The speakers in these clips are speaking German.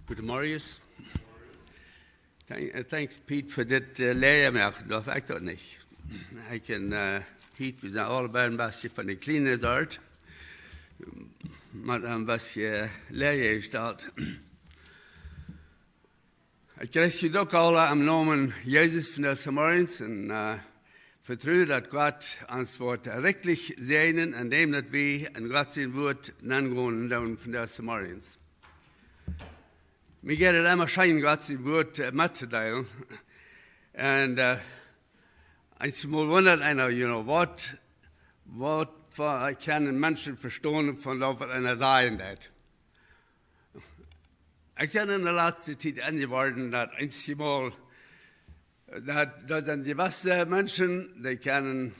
Goedemorgen. Thanks Piet voor dit leermerk. Dat weet ik dat niet. Ik en Piet, we zijn allebei een beetje van de kleine soort. Maar een beetje leer staat. Ik kreeg je ook al am namen Jezus van de Samarins en vertrouwen dat God ons wordt rechtlich segnen, indem dat we in Gott zijn woord nangehen dan van de Samarins. Mir geht es immer schein, Gott sein Wort mitzuteilen. Und einmal wundert einer, was können Menschen verstehen von was einer sagen wird. Ich bin in der letzten Zeit angeworden, dass einmal, da sind gewisse Menschen, die können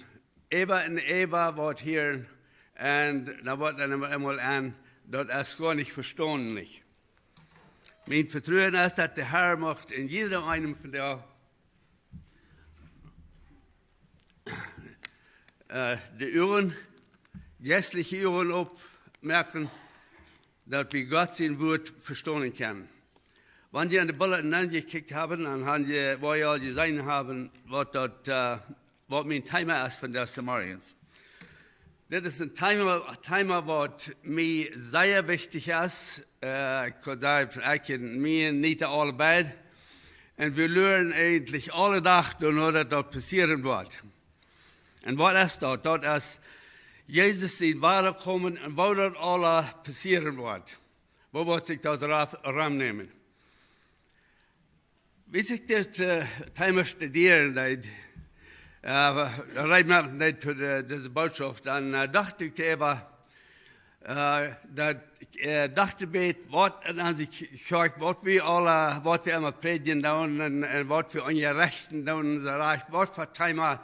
über und über was hören, und da wird dann einmal an, das ist gar nicht verständlich. Mein Vertrauen ist, dass der Herr macht in jedem einem von die Ohren, geistliche Ohren aufmerken, dass wir Gott sein Wort verstehen können. Wenn die an die Bulletin angekickt haben, dann haben die, wo ihr all gesehen haben, was mein Thema ist von der Samarians. Das ist ein Thema, was mir sehr wichtig ist. Ich kann sagen, mir nicht allebei. Und wir lernen eigentlich alle Tag, dass das passieren wird. Und was ist das? Das ist, Jesus ist wiederkommen und wo das alles passieren wird. Wo wird sich das rannehmen? Wie sich das Thema studieren, da rein wir nicht zu dieser Botschaft, dann dachte ich über, dachte ich, was wir immer predigen und was wir unsere Rechten und unser Reich, was für Themen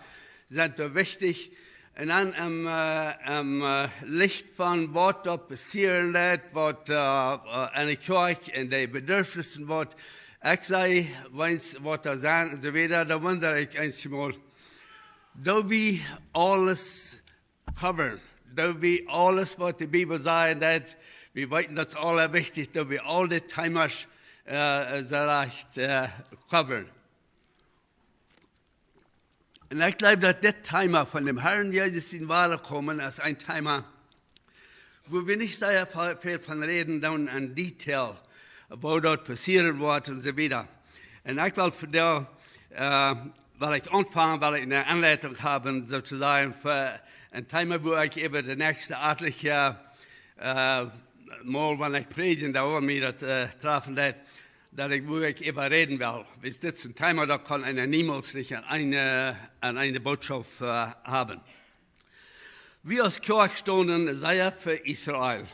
sind da wichtig. Und dann im Licht von was da passieren wird, was eine Kirche in den Bedürfnissen wird, ich sage, was da sein und so weiter, da wundere ich einmal. Da wir alles covern, da wir alles, was die Bibel sagt, wir wissen, das ist alles wichtig, da wir alle Themen covern. Und ich glaube, dass das Thema von dem Herrn Jesus in Wahrheit kommen, ist ein Thema, wo wir nicht sehr viel von reden, dann in Detail, wo dort passieren wird und so weiter. Und ich will für die, weil ich anfange, weil ich eine Anleitung habe, sozusagen für ein Thema, wo ich über die nächste etliche Mal, wenn ich predigen, da wollen wir das treffen, wo ich über reden will. Das ist ein Thema, da kann einer niemals nicht an eine Botschaft haben. Wir als Kirche stehen sehr für Israel.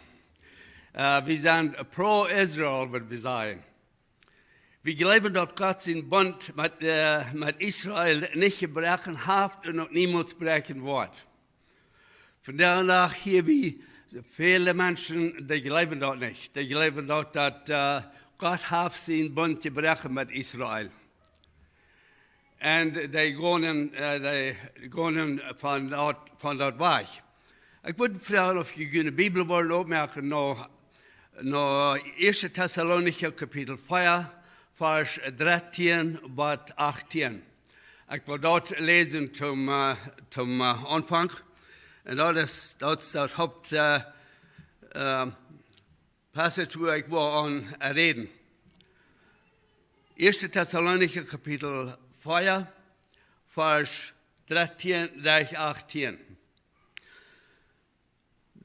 Wir sind pro-Israel, würde ich sagen. Wir glauben, dass Gott seinen Bund mit Israel nicht gebrochen hat und auch niemals brechen wird. Von daher hier wie viele Menschen, die glauben das nicht. Die glauben dass Gott hat seinen Bund gebrochen mit Israel. Und die gehen von dort weg. Ich würde fragen, ob ich eine Bibel wollen aufmerken, noch 1. Thessalonicher Kapitel 4, Vers 13 bis 18. Ich will dort lesen zum Anfang. Und das ist das Hauptpassage, wo ich an reden. 1. Thessalonicher Kapitel 4, Vers 13 bis 18.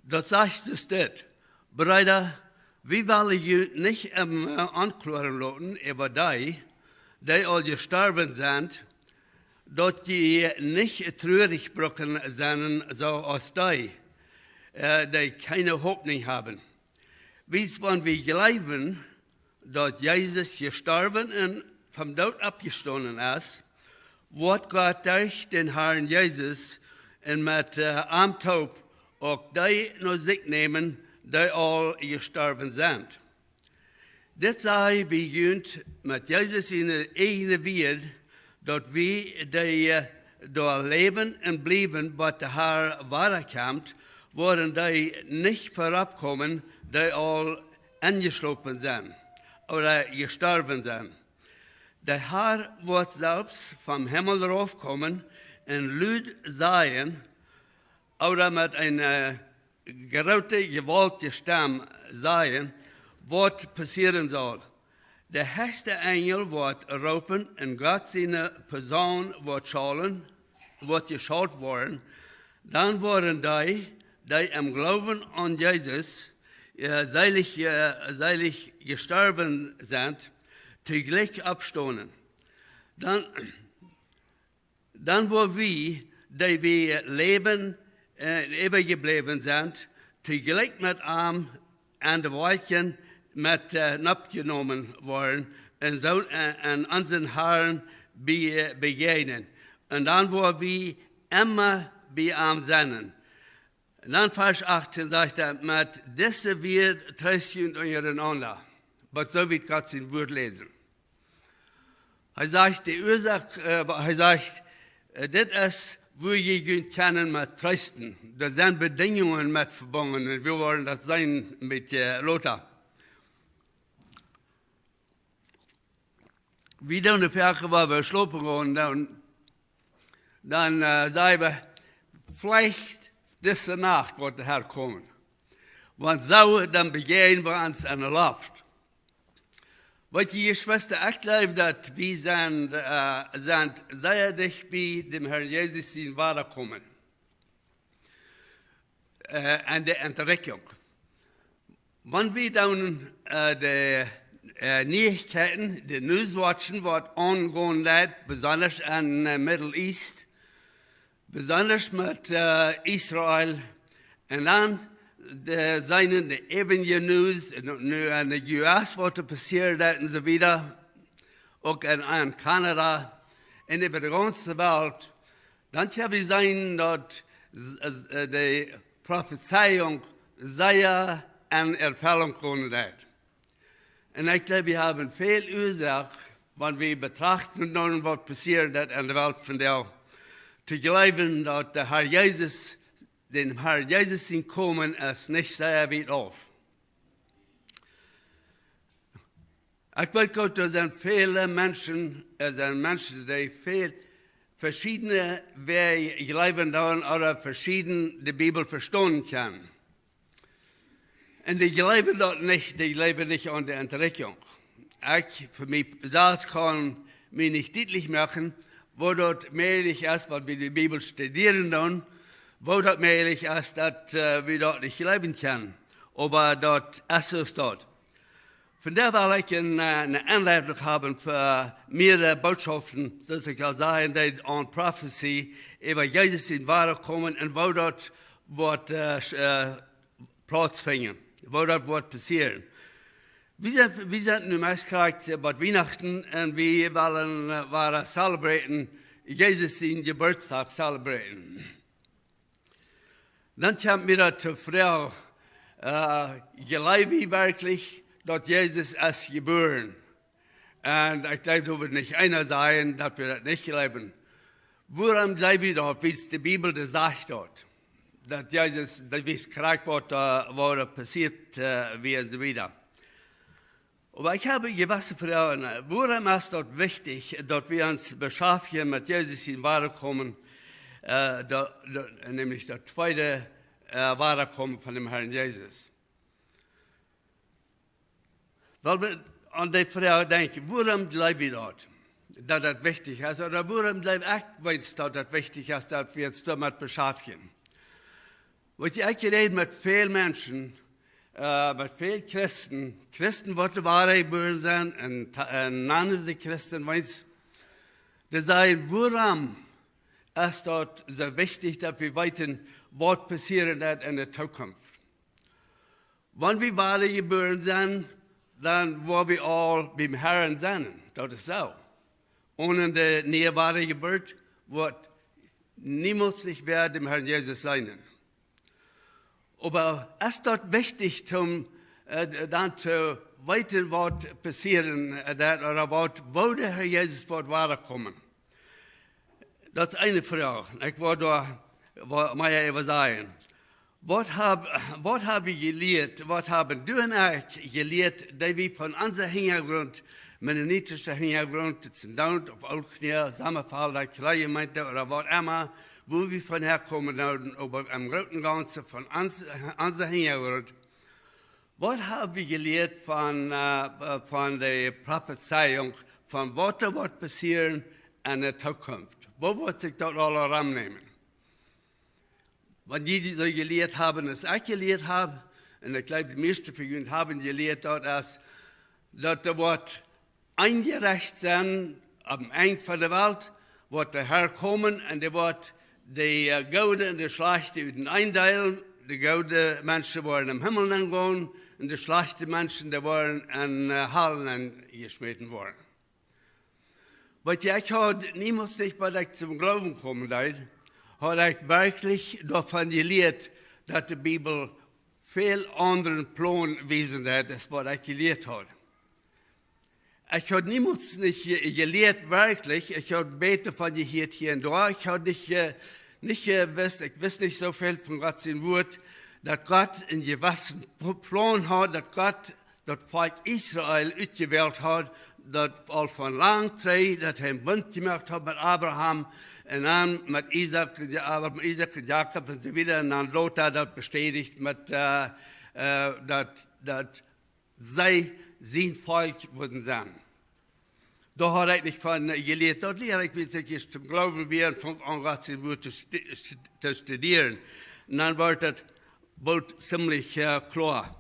Das sagt es dort. Brüder, wir wollen you nicht anklagen lassen über die all gestorben sind, dass die nicht traurig brocken sind, so als die keine Hoffnung haben. Wie wenn wir glauben, dass Jesus gestorben und vom Tod abgestanden ist, wird Gott durch den Herrn Jesus und mit am Tod auch die noch sich nehmen, die all gestorben sind. Das sei wie jünt mit Jesus in der eigenen Welt, dass wir die da leben und bleiben, was der Herr weiterkommt, wollen die nicht vorabkommen, die all angeschlossen sind. oder gestorben sind. Der Herr wird selbst vom Himmel raufkommen und Lüd sein oder mit einer gerauter, gewaltigen Stimme sein, was passieren soll. Der höchste Engel wird rufen und Gott seine Person wird schallen, wird geschaut worden. Dann werden die im Glauben an Jesus seilig gestorben sind, täglich abstoßen. Dann wo wir, die wir leben, übergeblieben sind, täglich mit ihm an den Wolken mit abgenommen worden und so an unseren Herrn begegnen. Und dann wo wir immer bei ihm sind. Und dann Vers 18 sagt er, mit dieser wird trösten untereinander. Aber so wird Gott sein Wort lesen. Er sagt, die Ursache, das ist, wo ihr können mit trösten. Da sind Bedingungen mit verbunden. Und wir wollen das sein mit Lothar. Wie dann die Ferkel war, wir schlupen und dann sagen wir, vielleicht diese Nacht wird der Herr kommen. Und so, dann begehen wir uns an der Luft. Weil die Geschwister, ich glaube, dass wir sind sehr dicht bei dem Herrn Jesus in Wiederkommen. An der Entrückung. Wenn wir dann die Neuigkeiten, die Newswatchen, was angehen wird, besonders an Middle East, besonders mit Israel, und dann seien die ebenige News, nur in den US, was passiert ist und so wieder, auch in Kanada, und über die ganze Welt, dann haben wir sehen, dass die Prophezeiung sehr in Erfüllung kommen wird. Und ich glaube, wir haben viel Ursache, wenn wir betrachten, was passiert ist in der Welt von der, zu glauben, dass der Herr Jesus, den Herr Jesus in kommen, ist nicht sehr weit auf. Ich weiß Gott, da sind viele Menschen, die viel verschiedene Wege glauben oder verschieden die Bibel verstehen können. Und die glauben dort nicht, die glauben nicht an der Entrückung. Ich, für mich selbst, kann mir nicht deutlich machen, wo dort möglich ist, weil wir die Bibel studieren dann, wo dort möglich ist, dass wir dort nicht leben können. Aber dort ist es dort. Von der will ich eine Anleitung haben für mehrere Botschaften, dass ich kann sagen, die an Prophecy über Jesus in Wiederkommen und wo dort wird Platz finden, wo dort wird passieren. Wir sind nun meistens bei Weihnachten und wir wollen celebraten, Jesus in Geburtstag celebraten. Dann kam mir zur Frau, glaube ich wirklich, dass Jesus ist geboren. Und ich glaube, da wird nicht einer sein, dass wir das nicht glauben. Woran glaube ich dort, wie es die Bibel das sagt dort? Dass Jesus, wie es krank wurde, passiert wie und so wieder. Aber ich habe gewisse Fragen, woran ist dort wichtig, dass wir uns beschäftigen mit Jesus in Wiederkommen, nämlich das zweite Wiederkommen von dem Herrn Jesus. Weil wir an die Frage denken, woran glaube ich dort, dass das wichtig ist, oder woran glaube ich, dass das wichtig ist, dass wir uns damit beschäftigen. Weil ich rede mit vielen Menschen, mit vielen Christen, die wahre geboren sind, und andere Christen, die sagen, woran ist dort so wichtig, dass wir weiten, was passieren wird in der Zukunft. Wenn wir wahre geboren sind, dann wollen wir all beim Herrn sein. Das ist so. Ohne die neue wahre Geburt wird niemals nicht mehr dem Herrn Jesus sein. Aber es ist dort wichtig, dann zu weiter, was passieren oder wo der Herr Jesus wird weiterkommen. Das ist eine Frage. Ich wollte mal eben sagen. wat hab ich gelehrt, was haben du und ich gelehrt, die wir von unserem Hintergrund, mennonitischer Hintergrund, das sind down auf Altknie, Sammerfall, der Kirchengemeinde oder was immer, wo wir von herkommen, aber am großen Ganzen von unserem Hintergrund. Was haben wir gelehrt von der Prophezeiung, von was wird passieren in der Zukunft? Wo wird sich dort alle rannehmen? Wenn die so gelehrt haben, als ich gelehrt habe, und ich glaube, die meisten von ihnen haben gelehrt dort, dass da wird eingerecht sein, am Ende von der Welt, wird der Herr kommen und der wird die Gute und die Schlechte einteilen. Die gute Menschen wollen im Himmel angehen und die schlechten Menschen, die wollen in Hallen geschmissen werden. Weil ich habe niemals nicht bei euch zum Glauben kommen, habe ich wirklich davon gelehrt, dass die Bibel viel anderen Plan wiesen hat, als was ich gelehrt habe. Ich habe niemals nicht gelehrt, wirklich. Ich habe Bete von gehört hier und da. Ich habe nicht gewusst, ich wusste nicht so viel von Gottes Wort, dass Gott einen gewissen Plan hat, dass Gott das Volk Israel ausgewählt hat, das all von lang Zeit, dass er einen Bund gemacht hat mit Abraham, und dann mit Isaac und Jakob und so wieder, und dann Lothar das bestätigt, dass sie sein Volk würden sein. Da hat ich nicht von gelehrt, dort lehre ich, wie sich zum Glauben werden, von Gottes Wort zu studieren. Und dann wird das bald ziemlich klar.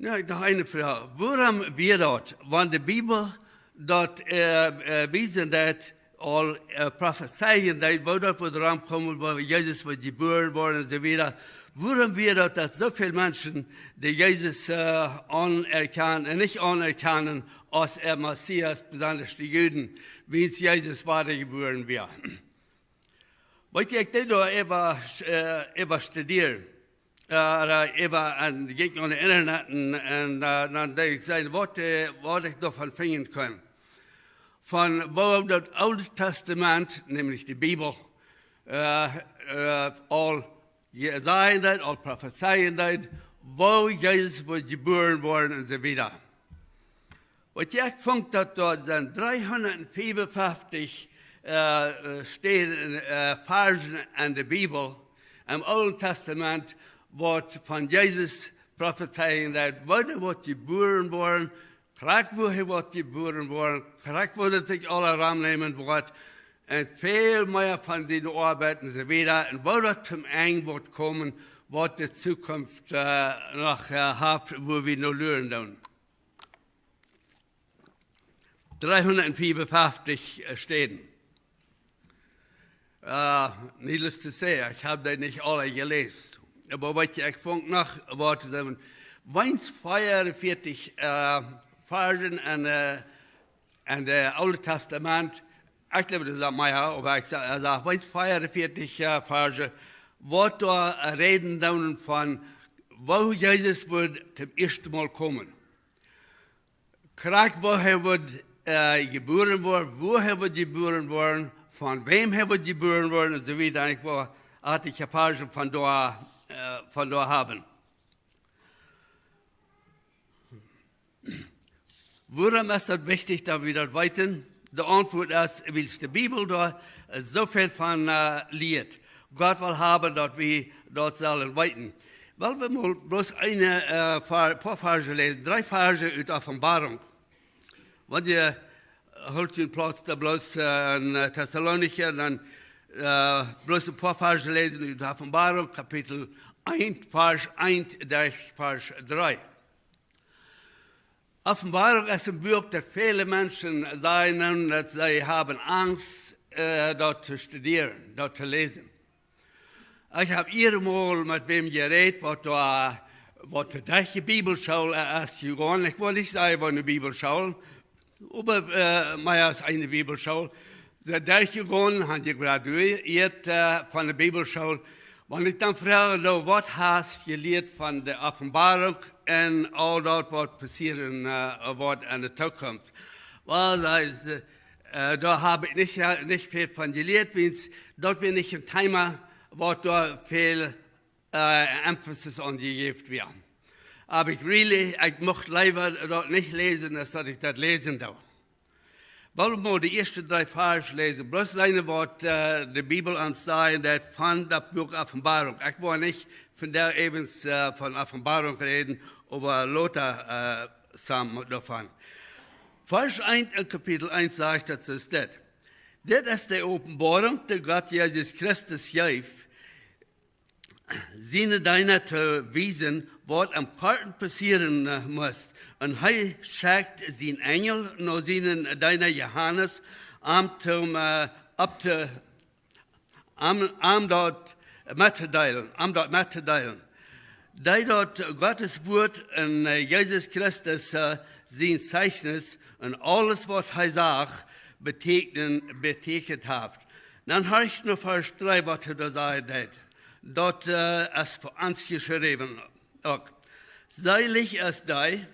Ja, noch eine Frage. Warum wir dort, wenn die Bibel dort wiesen, dass all Prophezeien, wo dort wird rankommen, wo Jesus wird geboren worden und so weiter, warum wir dort, dass so viele Menschen, die Jesus anerkennen, nicht anerkennen, als er Messias, besonders die Juden, wie es Jesus war, der geboren wird. Wollte ich da über studieren. Even ging aan het internet en dan deed ik zijn wat ik daarvan vinden kan. Van waar dat Oude Testament, nämlich die Bibel, al Jesaja deed, al Prophezeien deed, wo Jesus wordt geboren worden en zo weiter. Wat ik vond dat er zijn 355 Versen in de Bibel, im Alten Testament, wat van Jezus prophezeien dat wanneer wordt geboren worden, krijgt woher wordt geboren worden, krijgt wordt het zich alle raamnemen wordt, en veel meer van zijn arbeid en zo weer, en wat het zum Ende wordt komen, wat de toekomst nog heeft, wo we nu leren doen. 354 steden. Needless to say, ich habe die nicht alle gelesen. Aber was ich fand noch, war zu sagen, 42 Versen in der Alten Testament, ich glaube, das ist mehr, aber ich sage, 42 Versen, wo da reden dann von, wo Jesus wird zum ersten Mal kommen. Krieg, woher wird geboren worden, woher wird geboren worden, von wem er wird geboren worden und so weiter. Ich war artige Versen von da haben. Warum ist das wichtig, dass wir das weiten? Die Antwort ist, weil die Bibel da so viel von lehrt. Gott will haben, dass wir dort sollen weiten. Weil wir mal bloß ein paar Verse lesen, 3 Verse aus der Offenbarung. Wenn ihr holt den Platz da bloß in Thessalonicher, dann bloß ein paar Verse lesen in der Offenbarung, Kapitel 1, Vers 1, Vers 3. Offenbarung ist ein Buch, das viele Menschen sagen, dass sie haben Angst, dort zu studieren, dort zu lesen. Ich habe einmal mit wem geredet, was die Bibelschule ist gegangen. Ich will nicht sagen, was eine Bibelschule, aber mehr als eine Bibelschule. Sie durchgegangen, haben die graduiert von der Bibelschule. Wenn ich dann frage, was hast du gelehrt von der Offenbarung und all das, was passieren wird in der Zukunft? Well, da habe ich nicht viel von gelehrt, dort bin ich im Thema, wo da viel Emphasis angegeben wird. Aber ich möchte lieber dort nicht lesen, als dass ich das lesen darf. Wollen wir die ersten 3 Verse lesen? Bloß eine Wort die Bibel anzeigen, das von das Buch Offenbarung. Ich will nicht von der eben von Offenbarung reden, aber Lothar davon. Vers 1 in Kapitel 1 sagt, das ist das. Das ist die Offenbarung, die Gott Jesus Christus gibt, seine deiner zu wiesen, was am Karten passieren muss. Und er schickt sein Engel nach seinen deiner Johannes, dort mitzuteilen. Da dort Gottes Wort in Jesus Christus sein Zeichnis und alles, was er sagt, betekent hat. Dann habe ich noch Vers 3, was er da sagt. Dort ist für uns geschrieben. Auch. Seilig ist die,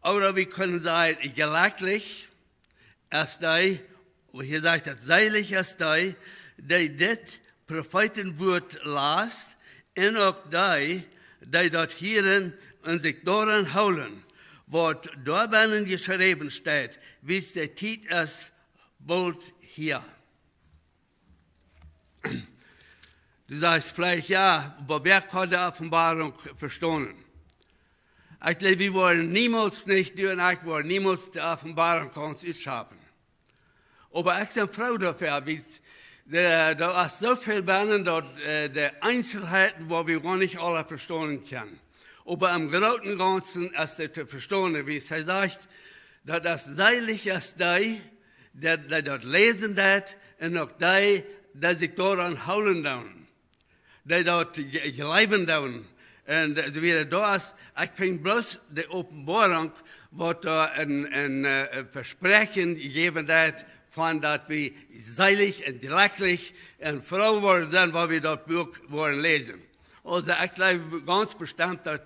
oder wir können sagen, glücklich ist die, wo hier sagt, seilig ist die das Prophetenwort lasst, und auch die dort hören und sich daran holen, was dort geschrieben steht, wie es der Titel ist, bald hier. Du sagst vielleicht, ja, aber wer kann die Offenbarung verstehen? Ich glaube, wir wollen niemals nicht, du und ich wollen niemals die Offenbarung von uns schaffen. Aber ich bin froh dafür, da ist so viel Banden, die Einzelheiten, wo wir gar nicht alle verstehen können. Aber im Großen und Ganzen ist das zu verstehen, wie es sagt, dass das seilig ist, die dort lesen das, und auch die sich daran holen dürfen. Die dort glauben dürfen. Und so wieder da ist, ich finde bloß die Offenbarung, was da ein Versprechen gegeben hat, von dass wir seilig und glücklich und froh worden sind, weil wir dort Buch wollen lesen. Also ich glaube ganz bestimmt, dass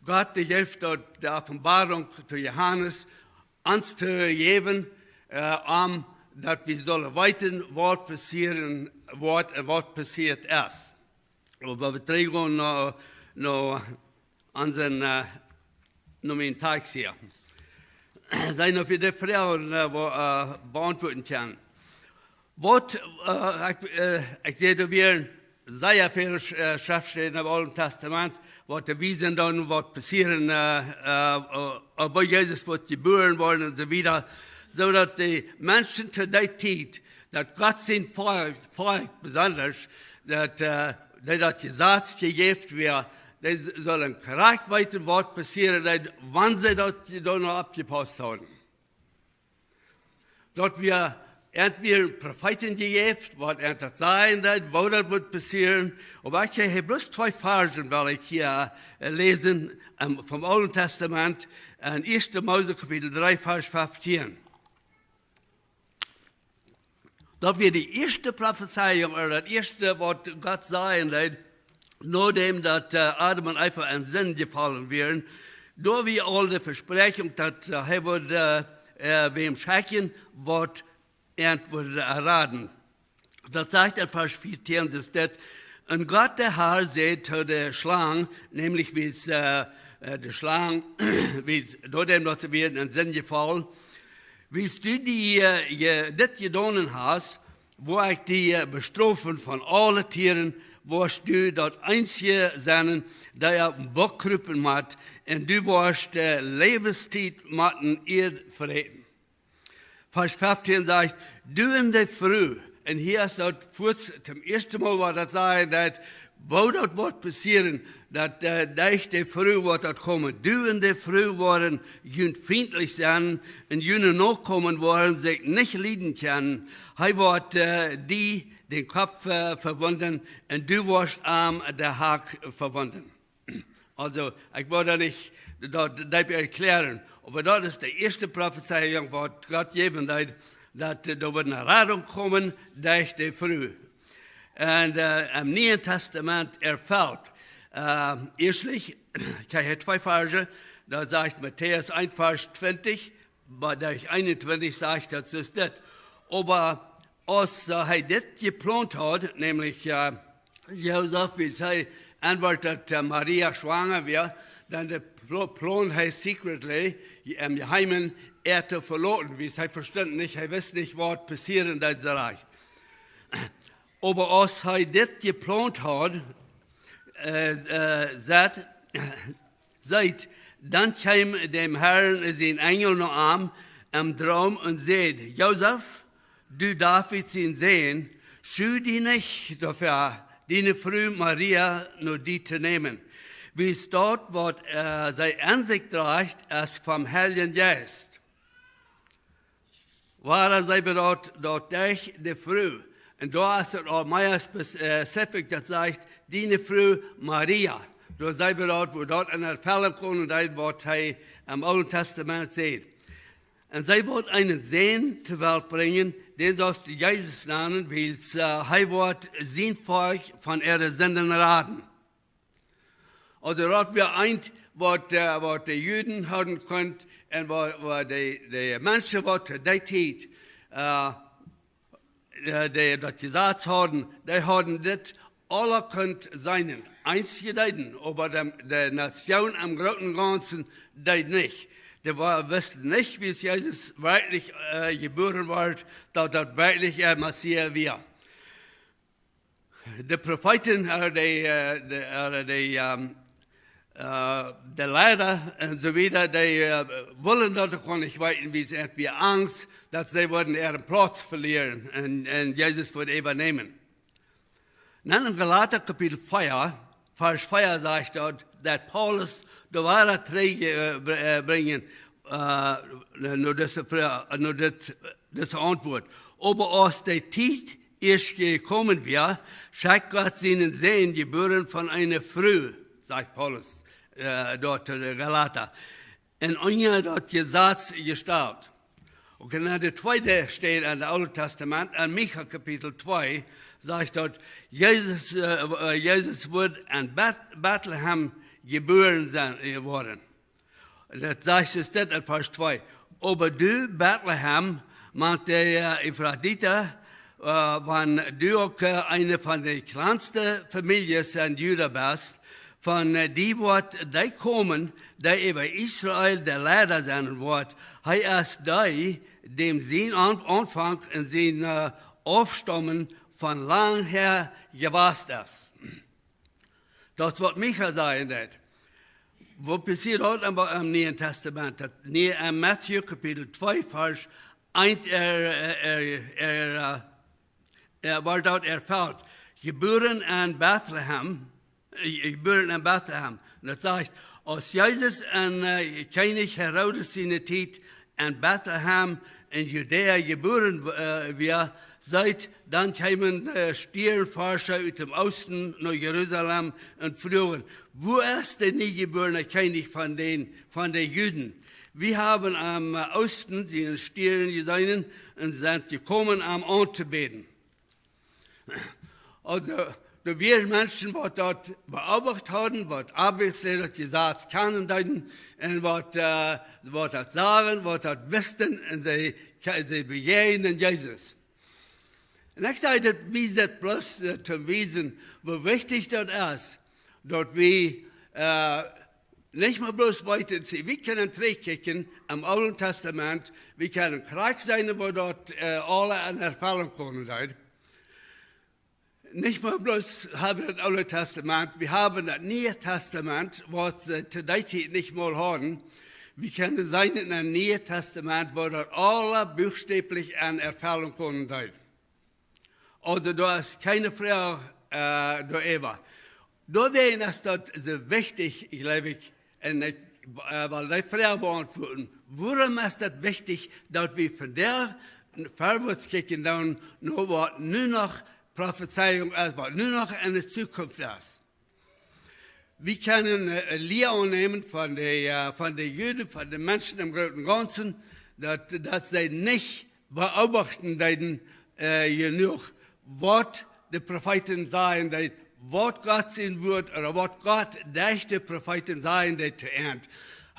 Gott die hilft, dort die Offenbarung zu Johannes uns zu geben, dass wir sollen weiter, was passieren wird, was passiert ist. Aber wir trägen noch unseren Tag hier. Zijn of je de vragen beantwoorden kan. Ik zie er weer sehr veel Schriftstellen im Alten Testament, wat de wiesen dan, wat passieren, wo Jesus wird geboren worden und so weiter, zodat die Menschen zu der Zeit, dass Gott sein Volk besonders, dass das Gesetz gegeben wird, die sollen korrekt weiter, was passieren, wann sie das noch abgepasst haben. Dort wir entweder Propheten gegeben, was das sein wird, wo das wird passieren. Aber ich habe bloß 2 Versen, weil ich hier lesen vom Alten Testament, 1. Mose Kapitel 3, Vers 15. Dort wir die erste Prophezeiung, oder das erste, was Gott sagen wird, nachdem dass Adam und Eva in Sinn gefallen wären, da wir alle Versprechung, dass er würde wem schicken, was er würde erraten. Das sagt in Vers 14, das ist, und Gott der Herr sagt zu der Schlange, nämlich wie es der Schlange, wie es nachdem dass sie werden in Sinn gefallen, wie du das getan hast, wo ich die bestrafen von allen Tieren, warst du dort einzige sein, der auf den Bock krüppen hat, und du warst der Lebenszeit matten ihr verreten. Vers 15 sagt, du in der Früh, und hier ist das zum ersten Mal, was das sagen, dass, wo das wird passieren, dass der Früh wird das kommen. Du in der Früh waren, jünd feindlich sein, und jüne nachkommen waren, sich nicht lieben können. Er wird den Kopf verwunden, und du warst der Hack verwunden. Also, ich wollte nicht das erklären, aber das ist die erste Prophezeiung, was Gott geben hat, dass da wird eine Rettung kommen durch die Früh. Und im Neuen Testament erfüllt. Erstlich, ich habe 2 Verse, da sagt Matthäus 1, Vers 20, bei der 21 sagt, das ist das. Aber als er das geplant hat, nämlich Josef, wie sie antwortet, dass Maria schwanger wird, dann der Plan heißt secretly, im Geheimen, zu verloren. Wie sie verstanden nicht, er weiß nicht, was passieren in diesem Reich. Aber als er das geplant hat, sagt, dann kam dem Herrn sein Engel noch an im Traum und sagt, Josef, du darfst ihn sehen, scheu dich nicht dafür, deine Frau Maria nur die zu nehmen. Wie es dort, was sein Ansicht reicht, als vom Heiligen Geist. Waar zij dort durch die Frau. Und da ist es auch mehr spezifisch, das sagt, die Frau Maria. Da sei dort, wo dort eine Erfüllung kommt und das, was er im Alten Testament sieht. Und sie wird einen Sohn zur Welt bringen, den sollst du Jesus nennen, weil er wird sinnvoll von ihrer Sünden raten. Also dort wir eint, was die Juden haben können, und was die Menschen, was die Zeit, die das gesagt haben, die haben das alle könnt sein, eins gedeihen, aber die Nation am Großen und Ganzen die nicht. Die wussten nicht, wie es Jesus wirklich geboren wird, dass das wirklich Messias wird. Die Propheten, die Lehrer und so weiter, die wollen davon nicht weiten, wie es irgendwie Angst, dass sie würden ihren Platz verlieren und Jesus würde übernehmen. Dann in Galater Kapitel 4, Vers 4 sagt dort, dass Paulus die Wahrheit bringen, nur das Antwort. Aber aus der Zeit erst gekommen wir, schickt Gott seinen Sohn geboren von einer Frau, sagt Paulus dort in Galater. Und unter das Gesetz gestellt. Und dann der zweite steht in dem Alten Testament, in Micha Kapitel 2, sagt dort, Jesus wird in Bethlehem geboren worden. Das sagt es dort in Vers 2. Aber du, Bethlehem, meint der Ephrathiter, wenn du auch eine von den kleinsten Familien in Juda bist, von die wird die kommen, die über Israel der Leiter sein wird, er ist die, dem sein Anfang und sein Aufstammen von lang her gewasst ist. Das wird Micha sagen. Was passiert heute im Neuen Testament? In Matthew Kapitel 2, Vers 1, wird dort erfüllt. Geboren in Bethlehem. Und das sagt, als Jesus und König Herodes seine Zeit in Bethlehem in Judäa geboren wird, seit dann kamen Stierforscher aus dem Osten nach Jerusalem und flogen. Wo ist der niegeborene König von den Juden? Wir haben am Osten seinen Stieren gesehen und sind gekommen, anzubeten. Also, da wir Menschen, die dort beobachtet haben, was Arbeitslehrer gesagt haben, und was das sagen, was das wissen, und sie begegnen Jesus. Und ich sage, wie ist das bloß zu wissen, wie wichtig das ist, dass wir nicht mal bloß weiter sehen. Wir können zurückkicken im Alten Testament, wir können Krieg sein, wo dort alle in Erfahrung kommen sind. Nicht mal bloß haben wir das Alte Testament, wir haben das Neue Testament, was sie zu der Zeit nicht mal haben. Wir können sein in einem Neuen Testament, wo dort alle buchstäblich in Erfahrung kommen sind. Oder da ist keine Frau da über. Da wäre es dort so wichtig, ich glaube, weil die Frau beantworten, warum ist das wichtig, dass wir von der vorwärts kicken, dann nur noch Prophezeiung ist, was nur noch eine Zukunft ist. Wir können Lehre nehmen von den Juden, von den Menschen im Großen und Ganzen, dass sie nicht beobachten, genug, was die Propheten sagen, was Gott sein wird, oder was Gott durch die Propheten sagen, die zu ernten.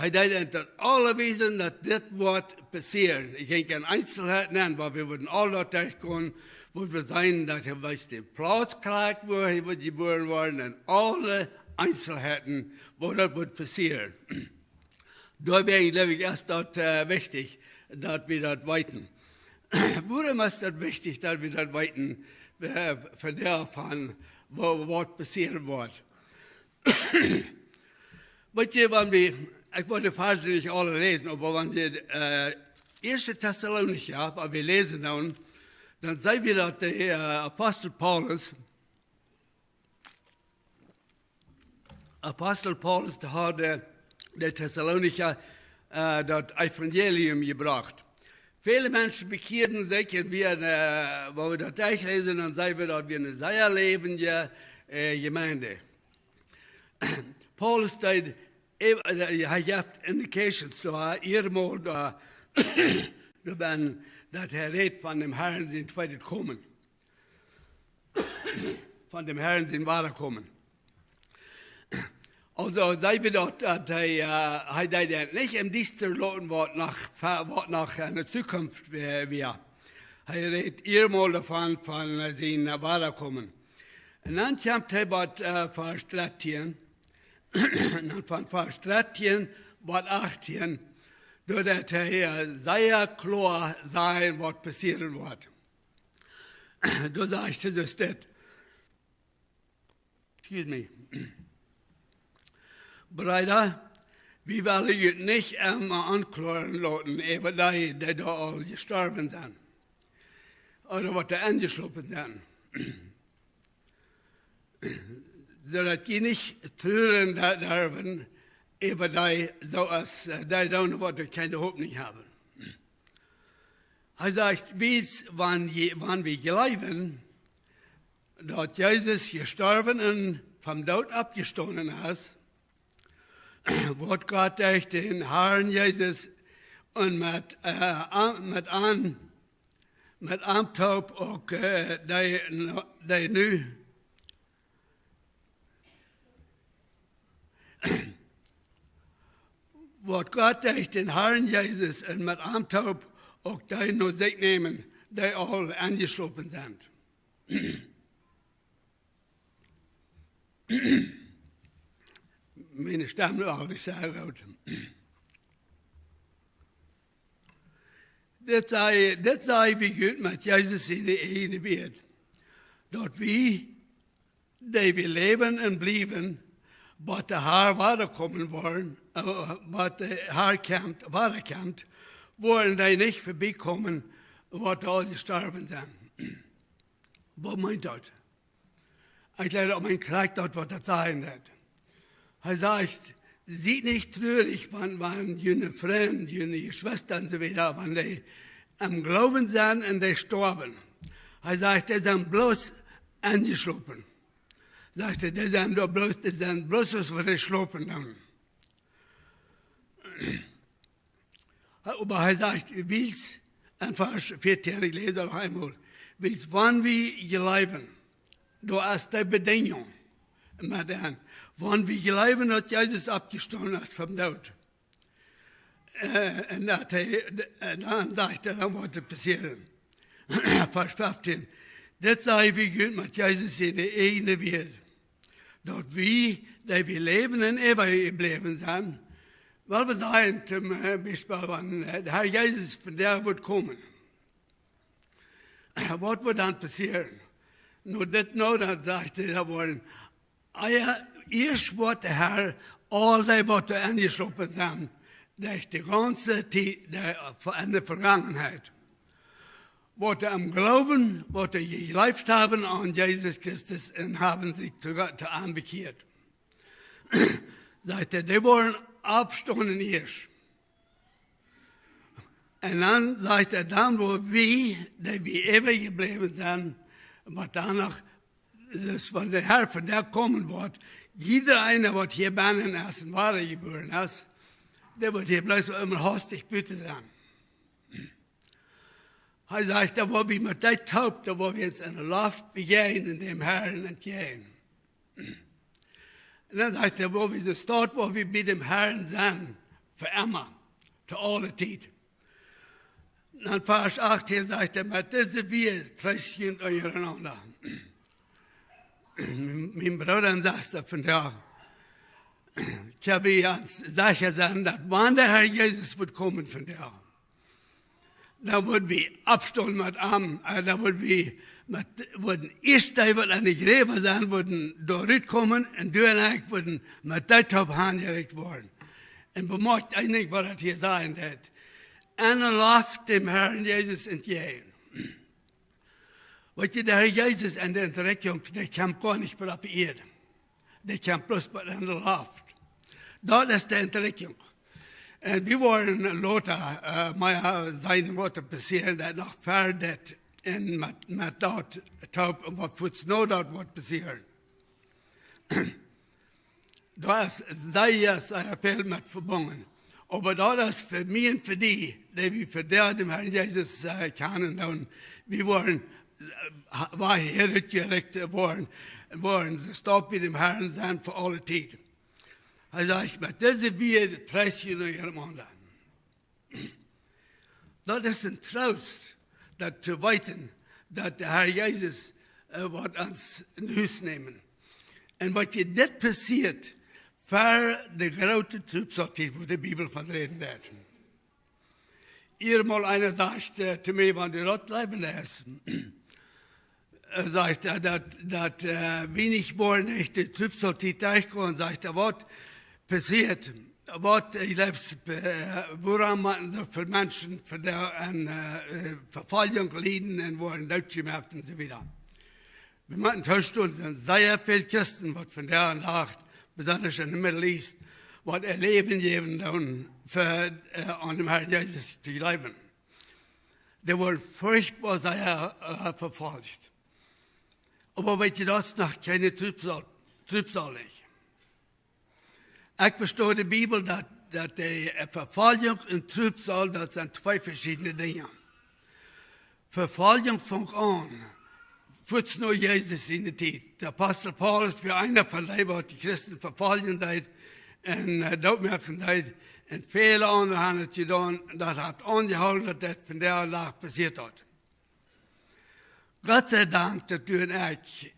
Hij deed dat alle weten dat dit wordt passeren. Ik ging geen Einzelheiten an, maar we würden alle dort durchgehen, wo wir sein, dass er weiß den Platz kriegt, wo er geboren worden, und alle Einzelheiten, wo das wird passieren. Da wäre ich, glaube ich, erst dort wichtig, dass wir das weiten. Warum ist das wichtig, dass wir das weiten, von der von, wo was passieren wird? Weißt du, wenn wir, ich wollte fast nicht alle lesen, aber wenn wir 1. Thessalonicher, wenn wir lesen dann sehen wir, dass der Apostel Paulus, der hat der Thessalonicher das Evangelium gebracht. Viele Menschen bekehren sich, und wir, wo wir das durchlesen, dann sehen wir, dass wir eine sehr lebende Gemeinde. Paulus hat indications da, irgendwo da, dass er redet von dem Herrn sein zweites Kommen. Von dem Herrn sein Wiederkommen. Also sehen wir dort, dass er nicht im Dienst lassen wird nach einer Zukunft wäre. Er redet irgendwo davon, von sein Wiederkommen. Und dann kommt er bei Vers 13. Und dann von Vers 13 bis 18, dass er sehr klar sein, was passieren wird. Da sagt er das. Excuse me. Brüder, wir wollen nicht einmal anklagen lassen, über die da alle gestorben sind. Oder was da angeschlossen sind. So dass die nicht trüren darüber, über die, so als die dann, was die keine Hoffnung haben. Er sagt, wann wir glauben, dass Jesus gestorben und vom Tod abgestanden ist, wird Gott durch den Herrn Jesus und mit Amtaub auch die nu wird Gott durch den Herrn Jesus und mit Amtaub auch die nur sich nehmen, die alle angeschlossen sind. Meine Stimme auch nicht sehr gut. Das sei wie gut mit Jesus in die Ehe wird. Dort wie, die wir leben und bleiben, was der Herr weiterkommen wollen, was der Herr weiterkommt, wollen die nicht vorbeikommen, was alle gestorben sind. Was meint das? Ich glaube, mein Krieg dort, was das sein wird. Er sagt, sieht nicht traurig, wenn jene Freunde, jene Schwestern und so weiter, wenn die am Glauben sind und die sterben. Er sagt, die sind bloß angeschlossen. Sagt er, die sind bloß was wir geschlossen haben. Aber er sagt, willst, in Vers 14, ich lese noch einmal, willst, wann wir leben, du hast die Bedingung, wann wir glauben, dass Jesus abgestanden ist vom Tod. Und dann sagt er, dann wird es passieren. Vers 15. Das sei wie gut mit Jesus in der eigenen Welt. Dort wie, die wir leben und ewig bleiben sind, weil wir sagen zum Beispiel, wenn der Herr Jesus von der wird kommen. Was wird dann passieren? Nur das noch, dann sagt er, da wollen, erst wird der Herr all die Worte angeschlossen sind, durch die ganze Zeit in der Vergangenheit. Wird am Glauben, wird gelebt haben an Jesus Christus und haben sich zu Gott anbekehrt. Sagt er, die wollen abstehen erst. Und dann sagt er, dann, wo wir, die wir ewig geblieben sind, aber danach, das von der Herr, von der kommen wird, jeder einer, der hier bennen ist und wahre geboren ist, der wird hier bloß immer hastig bitte sein. Er sagt, da wo wir mit der Taub, da wo wir jetzt in der Luft begehen, in dem Herrn entgehen. Und dann sagt er, wo wir so dort, wo wir mit dem Herrn sind, für immer, zu alle Zeit. Dann Vers 18 sagt er, mit diese wir trösten einander. Mein Bruder sagte von der, ich habe ganz sicher sein, dass wann der Herr Jesus wird kommen von der, da würden wir abstellen mit ihm, da würden erst an die Gräber sein, würden dort kommen und du und ich würden mit der Top angeregt worden. Und bemerkt eigentlich, was das hier sein wird. Einer läuft dem Herrn Jesus entgegen. Weißt du, der Herr Jesus in der Entdeckung, der kam gar nicht mehr auf die Erde. Der kam bloß bei einer Luft. Das ist die Entdeckung. Und wir wollen Lothar, seine Worte passieren, dass noch fertig und mit dort taub und was wird noch dort wird passieren. Da ist sehr viel mit verbunden. Aber da ist für mich und für die wir für dem Herrn Jesus kennen, und wir wollen, war hergerecht worden, sie stoppen mit dem Herrn sein für alle Zeit. Er sagt, mit diese wir trösten einander. Das ist ein Trost, dass zu weiten, dass der Herr Jesus wird uns in Haus nehmen. Und was hier das passiert, für die große Trübsalzeit, wo die Bibel von reden wird. Mal einer sagte zu mir, wenn die dort bleiben lassen, sagt er, dass wenig wollen nicht die Trübsalzeit durchkommen, sagt er, was passiert, was woran man so viele Menschen für eine Verfolgung leiden und wurden durchgemerkt und so weiter. Wir machen Töchter sind sehr viele Christen, was von der Nacht, besonders in der Middle East, was erleben geben, für an dem Herrn Jesus zu leben. Die wurden furchtbar sehr verfolgt. Aber weißt du, das ist noch keine Trübsal nicht. Ich verstehe die Bibel, dass die Verfolgung und Trübsal, das sind zwei verschiedene Dinge. Verfolgung fängt an, führt nur Jesus in die Zeit. Der Apostel Paulus war einer von denen, die Christen verfolgen, und Doodmerken, und viele andere haben es getan, das hat angehalten, dass das von der Lage passiert hat. Gott sei Dank, dass du und ich,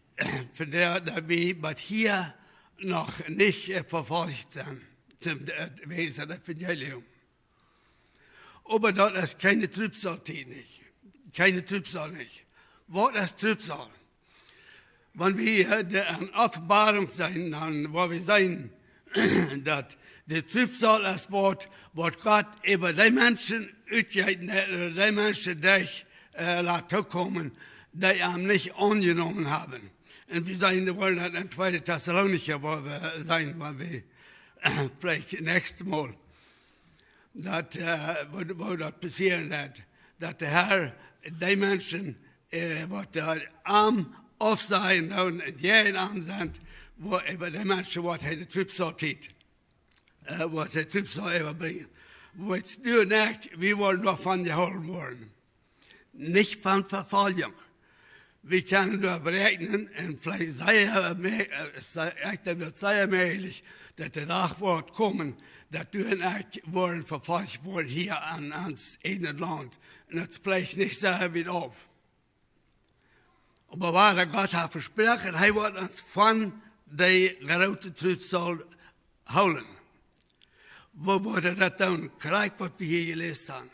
von der wir hier noch nicht verfolgt sind, zum Wesen des Evangeliums. Aber das ist keine Trübsal nicht. Keine Trübsal nicht. Was ist Trübsal? Wenn wir in Offenbarung sein, dann, wo wir sein, dass die Trübsal ist, was Gott über die Menschen ausgehalten hat, oder die Menschen durch kommen, die ihn nicht angenommen haben. Und wir sagen, wollen das in 2. Thessalonicher, wo wir sein, wo wir vielleicht nächstes Mal, wo das passieren wird, dass der Herr die Menschen, die arm auf sein und jeden arm sind, wo über die Menschen, die die Trübsal tut, was die Trübsal überbringen. Wo jetzt du und ich, wir wollen davon geholfen werden. Nicht von Verfolgung. Wir können nur berechnen, und vielleicht wird sehr möglich, dass der Nachwort kommen, dass du und ich wollen verfolgt worden hier an uns eigenen Land. Und das vielleicht nicht sehr weit auf. Aber was der Gott hat versprochen, er wird uns von der großen Trübsal holen. Wo wurde das dann? Krieg, was wir hier gelesen haben.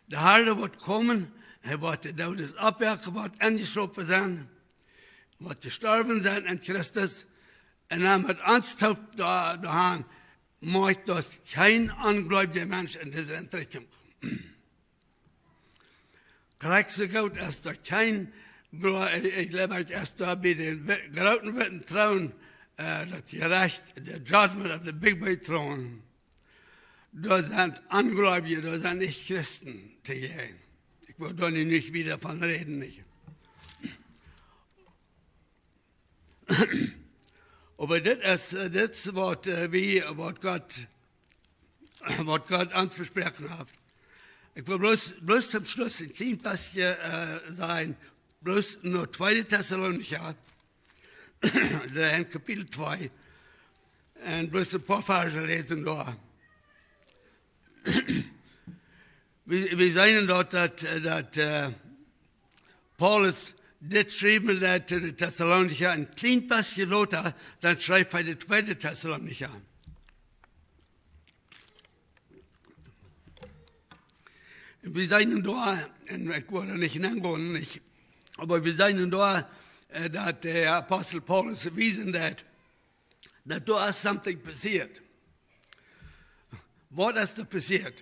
Der Herr wird kommen, er wird das Todesabwerk angeschoben sein, wird gestorben sein in Christus, und er wird uns da haben, macht das kein ungläubiger Mensch in dieser Entdeckung. Kriegst du Gott, ist doch kein, ich glaube, erst da bei den Grauten werden trauen, das Gerecht, der Judgment of the Big Big Throne. Da sind Ungläubige, da sind nicht Christen zu gehen. Ich will da nicht wieder von reden, nicht. Aber das ist, was Gott uns versprochen hat. Ich will bloß zum Schluss ein kleines bisschen sagen, bloß nur 2. Thessalonicher, in Kapitel 2, und bloß ein paar Verse lesen da. wir sehen dort, dass Paulus dit schreiben dat zu de Thessalonicher ein klein bisschen lauter, dann schreibt er die zweite Thessalonicher. Wir seien da, ich wollte nicht hineingehen, aber wir seien da, dass der Apostel Paulus erwiesen hat, dass da ist something passiert. Was ist da passiert?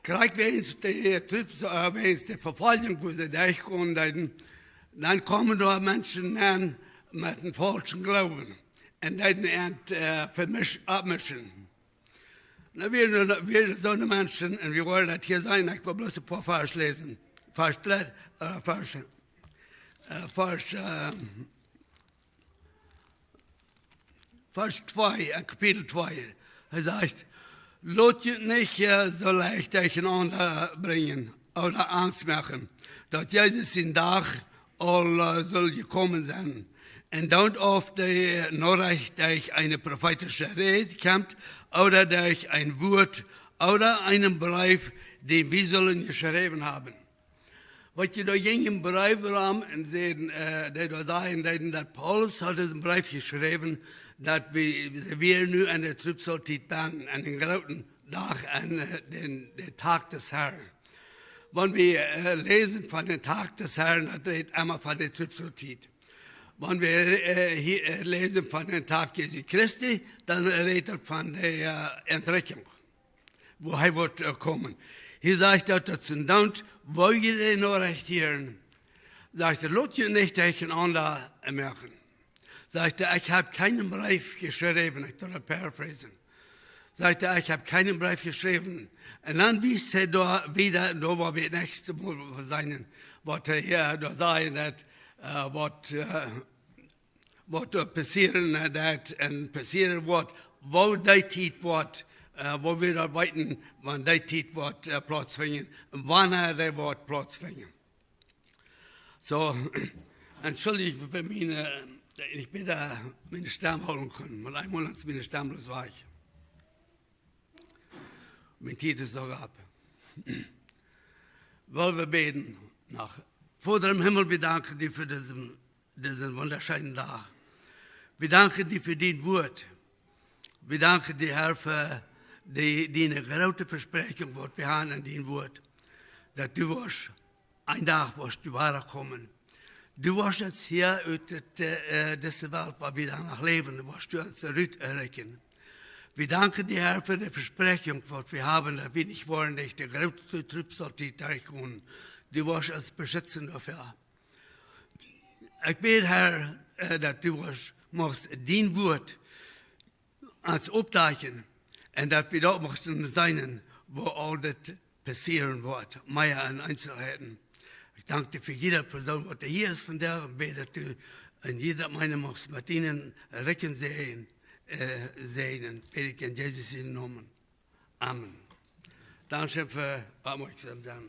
Gleich wenn es die Verfolgung, wo sie durchkommen, dann kommen da Menschen an mit einem falschen Glauben und dann abmischen. Na, wir so eine Menschen, und wir wollen das hier sein, ich will bloß ein paar Vers lesen. Vers 2, Kapitel 2. Er sagt, lasst ihr nicht so leicht durcheinander bringen oder Angst machen, dass Jesus in Tag all soll gekommen sein. Und dann auf die Nachricht durch eine prophetische Rede kommt oder durch ein Wort oder einen Brief, den wir sollen geschrieben haben. Was je da in Brief haben und sehen, die da sagen, dass Paulus hat diesen Brief geschrieben, dass wir nun an der Trübsalzeit an den großen Tag, an den Tag des Herrn. Wenn wir lesen von dem Tag des Herrn, das redet einmal von der Trübsalzeit. Wenn wir hier lesen von dem Tag Jesu Christi, dann redet er von der Entrückung, wo er wird kommen. Hier sagt er dazu, dann wollt ihr den Nachricht hören. Sagt er, lasst ihr nicht durcheinander merken. Sagt er, ich habe keinen Brief geschrieben, ich will paraphrasen. Sagt er, ich habe keinen Brief geschrieben. Und dann wisst er da wieder, da wo wir nächste Mal sein, was er hier da sagen hat, was passieren hat und passieren wird, wo die Zeit wird, wo wir da weiten, wann die Zeit wird Platz finden, wann der wird Platz finden. So, entschuldigt für ich bin da meine Stimme holen können, weil einmal ist meine Stimme bloß weich. Mein Titel ist auch ab. Wollen wir beten nach. Vater im Himmel, wir danken dir für diesen wunderschönen Tag. Wir danken dir für dein Wort. Wir danken dir, Herr, für deine große Versprechung, die wir haben an dein Wort. Dass du wirst, ein Tag wirst du wiederkommen. Du wirst jetzt hier aus dieser Welt, wo wir danach leben, du wirst du uns zurückerrecken. Wir danken dir, Herr, für die Versprechung, die wir haben, dass wir nicht wollen, dass die große Trübsalzeit durchkommen. Du wirst uns beschützen dafür. Ich bete, Herr, dass du machst dein Wort als Obdeichen und dass wir dort möchten sein, wo all das passieren wird, mehr an Einzelheiten. Ich danke dir für jede Person, die hier ist von der und bete, dass du in jeder Meine machst, mit ihnen recken sehen. Bete ich in Jesus' Namen. Amen. Danke für Aufmerksamkeit.